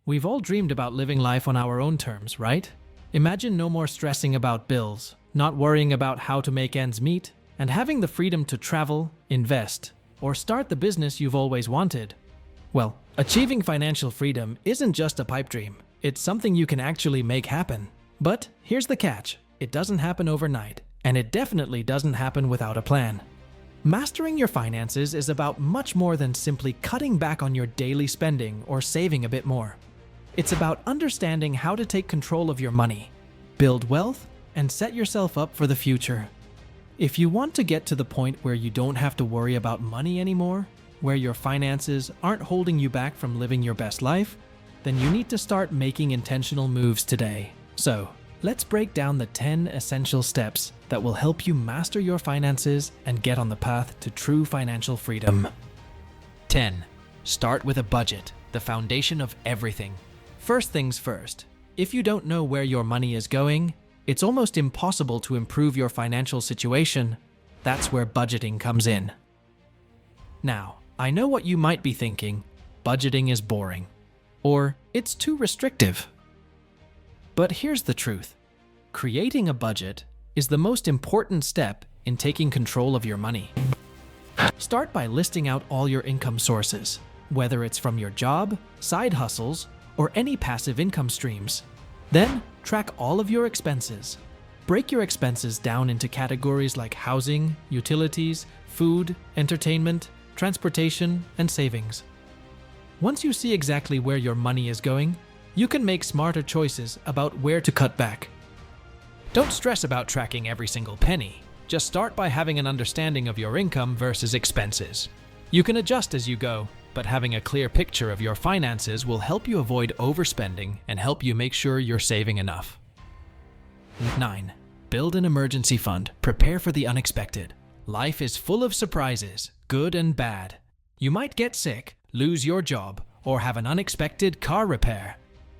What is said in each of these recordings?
We've all dreamed about living life on our own terms, right? Imagine no more stressing about bills, not worrying about how to make ends meet, and having the freedom to travel, invest, or start the business you've always wanted. Well, achieving financial freedom isn't just a pipe dream. It's something you can actually make happen. But here's the catch. It doesn't happen overnight, and it definitely doesn't happen without a plan. Mastering your finances is about much more than simply cutting back on your daily spending or saving a bit more. It's about understanding how to take control of your money, build wealth, and set yourself up for the future. If you want to get to the point where you don't have to worry about money anymore, where your finances aren't holding you back from living your best life, then you need to start making intentional moves today. So, let's break down the 10 essential steps that will help you master your finances and get on the path to true financial freedom. 10. Start with a budget, the foundation of everything. First things first, if you don't know where your money is going, it's almost impossible to improve your financial situation. That's where budgeting comes in. Now, I know what you might be thinking. Budgeting is boring. Or it's too restrictive. But here's the truth. Creating a budget is the most important step in taking control of your money. Start by listing out all your income sources, whether it's from your job, side hustles, or any passive income streams. Then, track all of your expenses. Break your expenses down into categories like housing, utilities, food, entertainment, transportation, and savings. Once you see exactly where your money is going, you can make smarter choices about where to cut back. Don't stress about tracking every single penny. Just start by having an understanding of your income versus expenses. You can adjust as you go, but having a clear picture of your finances will help you avoid overspending and help you make sure you're saving enough. 9. Build an emergency fund. Prepare for the unexpected. Life is full of surprises, good and bad. You might get sick, lose your job, or have an unexpected car repair.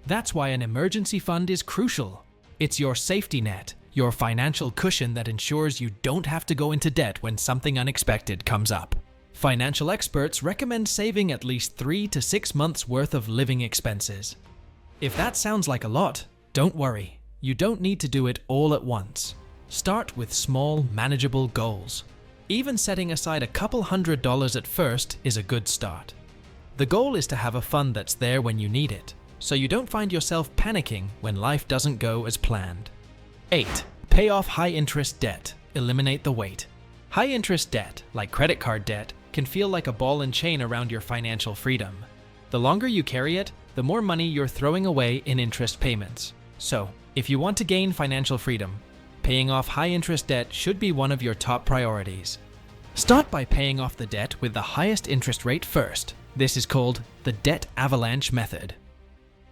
That's why an emergency fund is crucial. It's your safety net, your financial cushion that ensures you don't have to go into debt when something unexpected comes up. Financial experts recommend saving at least 3 to 6 months' worth of living expenses. If that sounds like a lot, don't worry. You don't need to do it all at once. Start with small, manageable goals. Even setting aside a couple $100s at first is a good start. The goal is to have a fund that's there when you need it, so you don't find yourself panicking when life doesn't go as planned. 8. Pay off high-interest debt. Eliminate the weight. High-interest debt, like credit card debt, can feel like a ball and chain around your financial freedom. The longer you carry it, the more money you're throwing away in interest payments. So, if you want to gain financial freedom, paying off high-interest debt should be one of your top priorities. Start by paying off the debt with the highest interest rate first. This is called the debt avalanche method.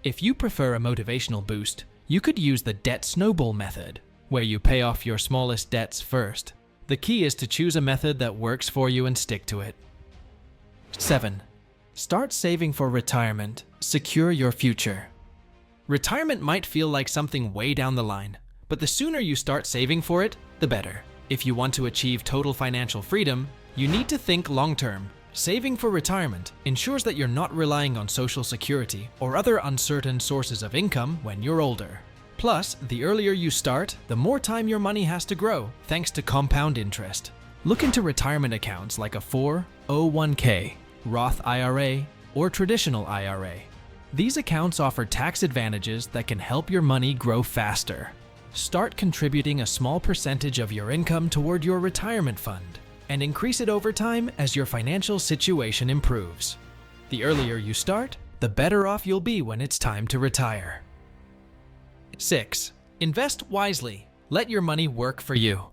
If you prefer a motivational boost, you could use the debt snowball method, where you pay off your smallest debts first. The key is to choose a method that works for you and stick to it. 7. Start saving for retirement. Secure your future. Retirement might feel like something way down the line, but the sooner you start saving for it, the better. If you want to achieve total financial freedom, you need to think long-term. Saving for retirement ensures that you're not relying on Social Security or other uncertain sources of income when you're older. Plus, the earlier you start, the more time your money has to grow, thanks to compound interest. Look into retirement accounts like a 401k, Roth IRA, or traditional IRA. These accounts offer tax advantages that can help your money grow faster. Start contributing a small percentage of your income toward your retirement fund, and increase it over time as your financial situation improves. The earlier you start, the better off you'll be when it's time to retire. 6. Invest wisely. Let your money work for you.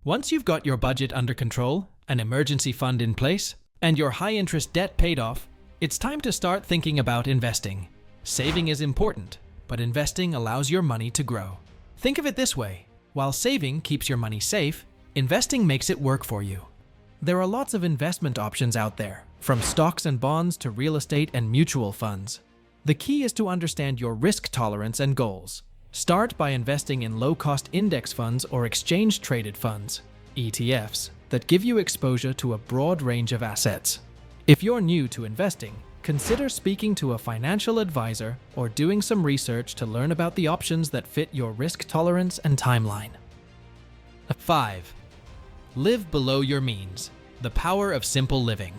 Once you've got your budget under control, an emergency fund in place, and your high-interest debt paid off, it's time to start thinking about investing. Saving is important, but investing allows your money to grow. Think of it this way. While saving keeps your money safe, investing makes it work for you. There are lots of investment options out there, from stocks and bonds to real estate and mutual funds. The key is to understand your risk tolerance and goals. Start by investing in low-cost index funds or exchange-traded funds, ETFs, that give you exposure to a broad range of assets. If you're new to investing, consider speaking to a financial advisor or doing some research to learn about the options that fit your risk tolerance and timeline. 5. Live below your means. The power of simple living.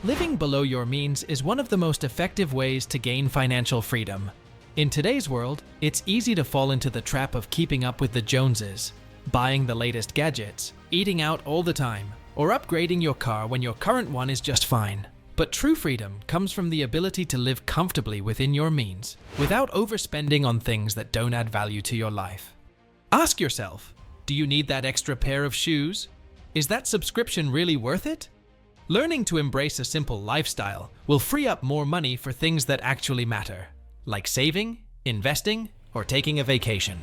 Living below your means is one of the most effective ways to gain financial freedom. In today's world, it's easy to fall into the trap of keeping up with the Joneses, buying the latest gadgets, eating out all the time, or upgrading your car when your current one is just fine. But true freedom comes from the ability to live comfortably within your means, without overspending on things that don't add value to your life. Ask yourself, do you need that extra pair of shoes? Is that subscription really worth it? Learning to embrace a simple lifestyle will free up more money for things that actually matter, like saving, investing, or taking a vacation.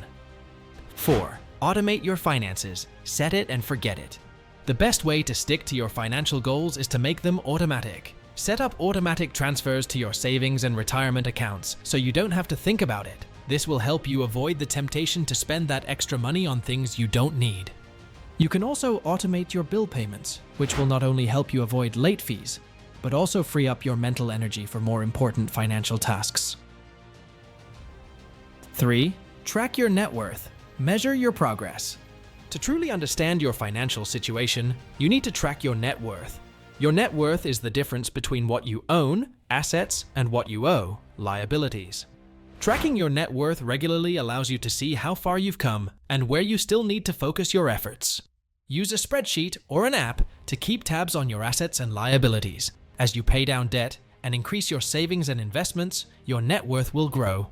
4. Automate your finances. Set it and forget it. The best way to stick to your financial goals is to make them automatic. Set up automatic transfers to your savings and retirement accounts so you don't have to think about it. This will help you avoid the temptation to spend that extra money on things you don't need. You can also automate your bill payments, which will not only help you avoid late fees, but also free up your mental energy for more important financial tasks. 3. Track your net worth. Measure your progress. To truly understand your financial situation, you need to track your net worth. Your net worth is the difference between what you own, assets, and what you owe, liabilities. Tracking your net worth regularly allows you to see how far you've come and where you still need to focus your efforts. Use a spreadsheet or an app to keep tabs on your assets and liabilities. As you pay down debt and increase your savings and investments, your net worth will grow.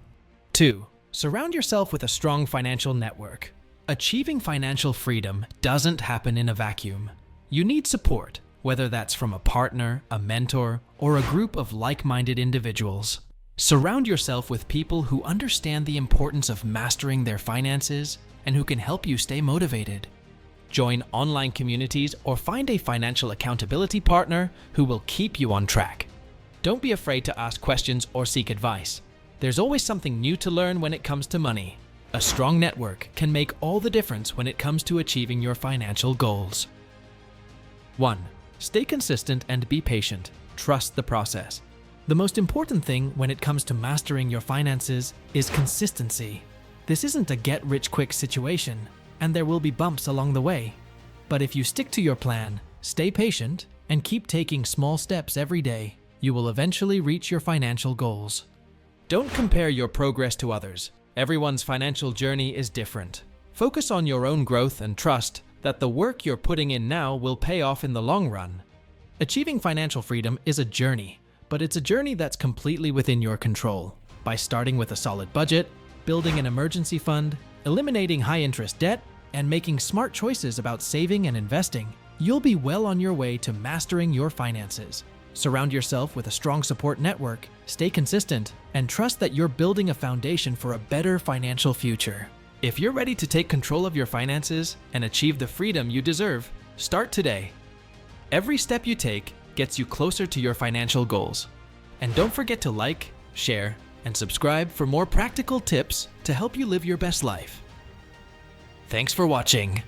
2. Surround yourself with a strong financial network. Achieving financial freedom doesn't happen in a vacuum. You need support, whether that's from a partner, a mentor, or a group of like-minded individuals. Surround yourself with people who understand the importance of mastering their finances and who can help you stay motivated. Join online communities or find a financial accountability partner who will keep you on track. Don't be afraid to ask questions or seek advice. There's always something new to learn when it comes to money. A strong network can make all the difference when it comes to achieving your financial goals. 1. Stay consistent and be patient. Trust the process. The most important thing when it comes to mastering your finances is consistency. This isn't a get-rich-quick situation, and there will be bumps along the way. But if you stick to your plan, stay patient, and keep taking small steps every day, you will eventually reach your financial goals. Don't compare your progress to others. Everyone's financial journey is different. Focus on your own growth and trust that the work you're putting in now will pay off in the long run. Achieving financial freedom is a journey, but it's a journey that's completely within your control. By starting with a solid budget, building an emergency fund, eliminating high-interest debt, and making smart choices about saving and investing, you'll be well on your way to mastering your finances. Surround yourself with a strong support network, stay consistent, and trust that you're building a foundation for a better financial future. If you're ready to take control of your finances and achieve the freedom you deserve, start today. Every step you take gets you closer to your financial goals. And don't forget to like, share, and subscribe for more practical tips to help you live your best life. Thanks for watching.